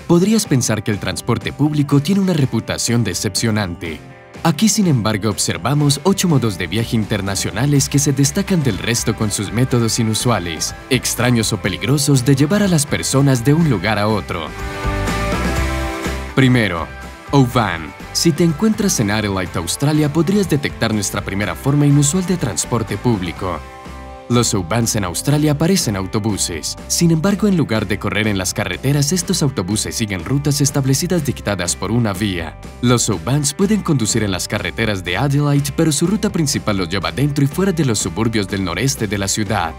Podrías pensar que el transporte público tiene una reputación decepcionante. Aquí, sin embargo, observamos 8 modos de viaje internacionales que se destacan del resto con sus métodos inusuales, extraños o peligrosos de llevar a las personas de un lugar a otro. Primero, O-Van. Si te encuentras en Adelaide, Australia, podrías detectar nuestra primera forma inusual de transporte público. Los O-Vans en Australia parecen autobuses. Sin embargo, en lugar de correr en las carreteras, estos autobuses siguen rutas establecidas dictadas por una vía. Los O-Vans pueden conducir en las carreteras de Adelaide, pero su ruta principal los lleva dentro y fuera de los suburbios del noreste de la ciudad.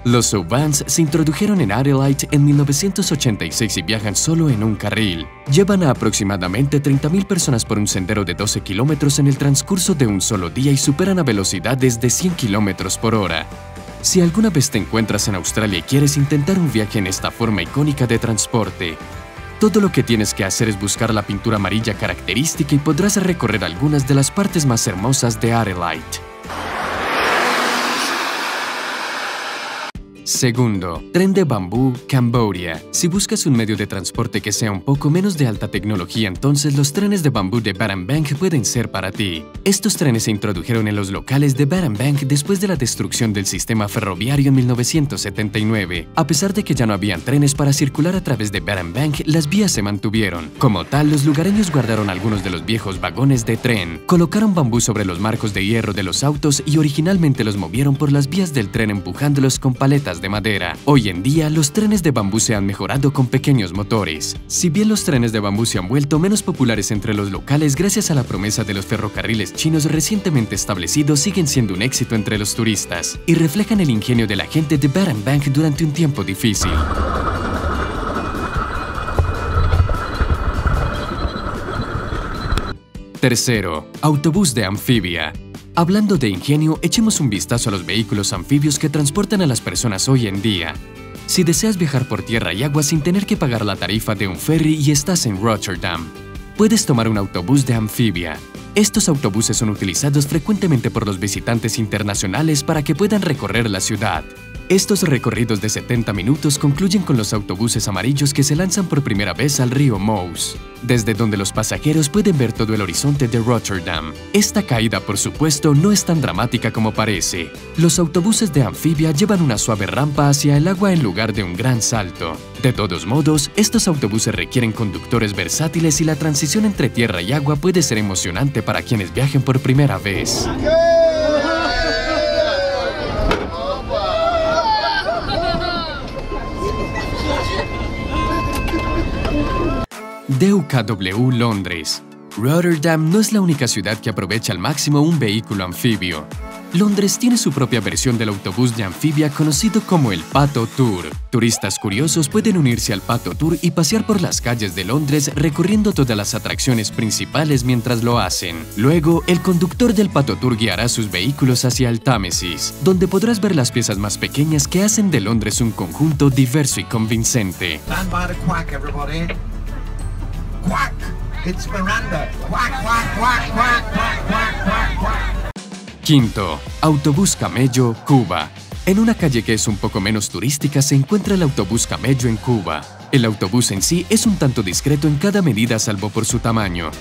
Los O-Vans se introdujeron en Adelaide en 1986 y viajan solo en un carril. Llevan a aproximadamente 30.000 personas por un sendero de 12 kilómetros en el transcurso de un solo día y superan a velocidades de 100 kilómetros por hora. Si alguna vez te encuentras en Australia y quieres intentar un viaje en esta forma icónica de transporte, todo lo que tienes que hacer es buscar la pintura amarilla característica y podrás recorrer algunas de las partes más hermosas de Adelaide. Segundo, tren de bambú, Cambodia. Si buscas un medio de transporte que sea un poco menos de alta tecnología, entonces los trenes de bambú de Battambang pueden ser para ti. Estos trenes se introdujeron en los locales de Battambang después de la destrucción del sistema ferroviario en 1979. A pesar de que ya no habían trenes para circular a través de Battambang, las vías se mantuvieron. Como tal, los lugareños guardaron algunos de los viejos vagones de tren, colocaron bambú sobre los marcos de hierro de los autos y originalmente los movieron por las vías del tren empujándolos con paletas de madera. Hoy en día, los trenes de bambú se han mejorado con pequeños motores. Si bien los trenes de bambú se han vuelto menos populares entre los locales gracias a la promesa de los ferrocarriles chinos recientemente establecidos, siguen siendo un éxito entre los turistas y reflejan el ingenio de la gente de Battambang durante un tiempo difícil. Tercero, autobús de anfibia. Hablando de ingenio, echemos un vistazo a los vehículos anfibios que transportan a las personas hoy en día. Si deseas viajar por tierra y agua sin tener que pagar la tarifa de un ferry y estás en Rotterdam, puedes tomar un autobús de anfibia. Estos autobuses son utilizados frecuentemente por los visitantes internacionales para que puedan recorrer la ciudad. Estos recorridos de 70 minutos concluyen con los autobuses amarillos que se lanzan por primera vez al río Meuse, desde donde los pasajeros pueden ver todo el horizonte de Rotterdam. Esta caída, por supuesto, no es tan dramática como parece. Los autobuses de anfibia llevan una suave rampa hacia el agua en lugar de un gran salto. De todos modos, estos autobuses requieren conductores versátiles y la transición entre tierra y agua puede ser emocionante para quienes viajen por primera vez. DUKW Londres. Rotterdam no es la única ciudad que aprovecha al máximo un vehículo anfibio. Londres tiene su propia versión del autobús de anfibia conocido como el Pato Tour. Turistas curiosos pueden unirse al Pato Tour y pasear por las calles de Londres recorriendo todas las atracciones principales mientras lo hacen. Luego, el conductor del Pato Tour guiará sus vehículos hacia el Támesis, donde podrás ver las piezas más pequeñas que hacen de Londres un conjunto diverso y convincente. Stand by the quack, everybody. Quack! It's Miranda. Quack, quack, quack, quack, quack, quack, quack, quack. Quinto, autobús camello, Cuba. En una calle que es un poco menos turística se encuentra el autobús camello en Cuba. El autobús en sí es un tanto discreto en cada medida salvo por su tamaño.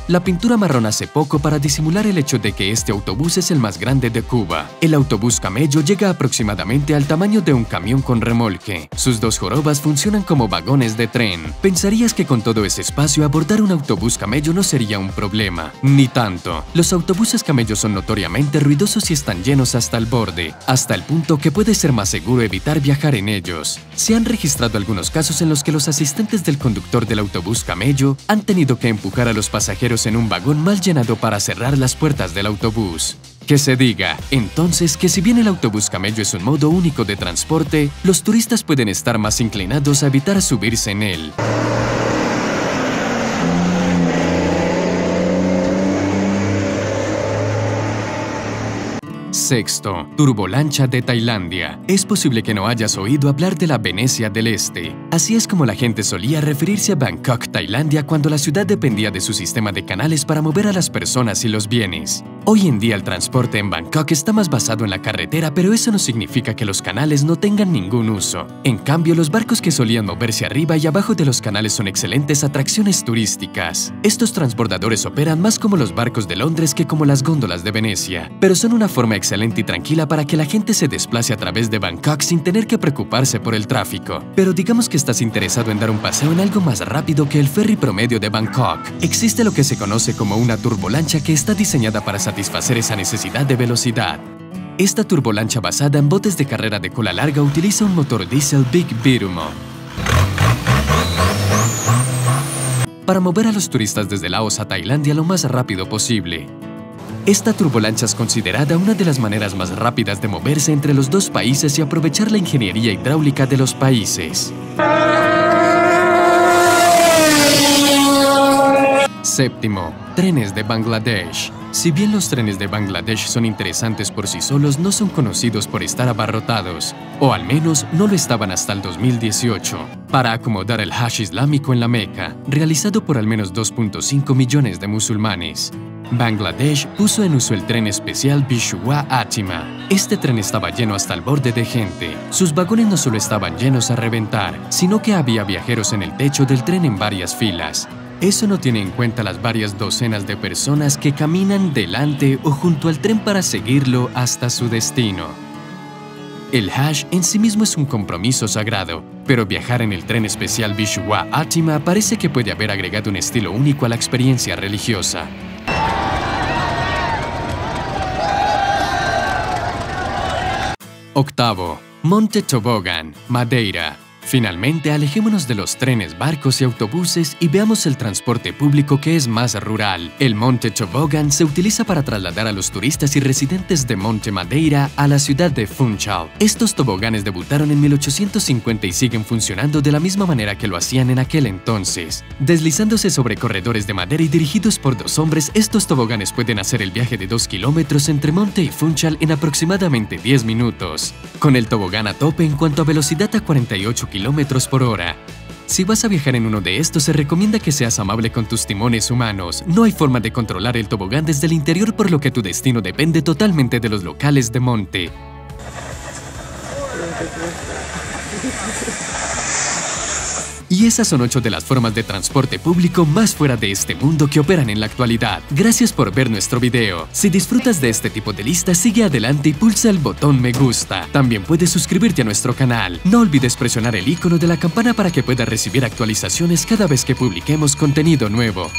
La pintura marrón hace poco para disimular el hecho de que este autobús es el más grande de Cuba. El autobús camello llega aproximadamente al tamaño de un camión con remolque. Sus dos jorobas funcionan como vagones de tren. Pensarías que con todo ese espacio abordar un autobús camello no sería un problema. Ni tanto. Los autobuses camellos son notoriamente ruidosos y están llenos hasta el borde, hasta el punto que puede ser más seguro evitar viajar en ellos. Se han registrado algunos casos en los que los asistentes del conductor del autobús camello han tenido que empujar a los pasajeros en un vagón mal llenado para cerrar las puertas del autobús. Que se diga, entonces, que si bien el autobús camello es un modo único de transporte, los turistas pueden estar más inclinados a evitar subirse en él. Sexto, turbolancha de Tailandia. Es posible que no hayas oído hablar de la Venecia del Este. Así es como la gente solía referirse a Bangkok, Tailandia, cuando la ciudad dependía de su sistema de canales para mover a las personas y los bienes. Hoy en día el transporte en Bangkok está más basado en la carretera, pero eso no significa que los canales no tengan ningún uso. En cambio, los barcos que solían moverse arriba y abajo de los canales son excelentes atracciones turísticas. Estos transbordadores operan más como los barcos de Londres que como las góndolas de Venecia, pero son una forma excelente y tranquila para que la gente se desplace a través de Bangkok sin tener que preocuparse por el tráfico. Pero digamos que estás interesado en dar un paseo en algo más rápido que el ferry promedio de Bangkok. Existe lo que se conoce como una turbolancha que está diseñada para satisfacer esa necesidad de velocidad. Esta turbolancha basada en botes de carrera de cola larga utiliza un motor diésel Big Birumo para mover a los turistas desde Laos a Tailandia lo más rápido posible. Esta turbolancha es considerada una de las maneras más rápidas de moverse entre los dos países y aprovechar la ingeniería hidráulica de los países. Séptimo, trenes de Bangladesh. Si bien los trenes de Bangladesh son interesantes por sí solos, no son conocidos por estar abarrotados, o al menos no lo estaban hasta el 2018, para acomodar el Hajj islámico en la Meca, realizado por al menos 2.5 millones de musulmanes. Bangladesh puso en uso el tren especial Bishwa Atima. Este tren estaba lleno hasta el borde de gente. Sus vagones no solo estaban llenos a reventar, sino que había viajeros en el techo del tren en varias filas. Eso no tiene en cuenta las varias docenas de personas que caminan delante o junto al tren para seguirlo hasta su destino. El Hajj en sí mismo es un compromiso sagrado, pero viajar en el tren especial Bishwa Atima parece que puede haber agregado un estilo único a la experiencia religiosa. Octavo, Monte Tobogán, Madeira. Finalmente, alejémonos de los trenes, barcos y autobuses y veamos el transporte público que es más rural. El Monte Tobogán se utiliza para trasladar a los turistas y residentes de Monte Madeira a la ciudad de Funchal. Estos toboganes debutaron en 1850 y siguen funcionando de la misma manera que lo hacían en aquel entonces. Deslizándose sobre corredores de madera y dirigidos por dos hombres, estos toboganes pueden hacer el viaje de 2 kilómetros entre Monte y Funchal en aproximadamente 10 minutos. Con el tobogán a tope en cuanto a velocidad a 48 kilómetros por hora. Si vas a viajar en uno de estos, se recomienda que seas amable con tus timones humanos. No hay forma de controlar el tobogán desde el interior, por lo que tu destino depende totalmente de los locales de monte. Y esas son 8 de las formas de transporte público más fuera de este mundo que operan en la actualidad. Gracias por ver nuestro video. Si disfrutas de este tipo de listas, sigue adelante y pulsa el botón me gusta. También puedes suscribirte a nuestro canal. No olvides presionar el icono de la campana para que puedas recibir actualizaciones cada vez que publiquemos contenido nuevo.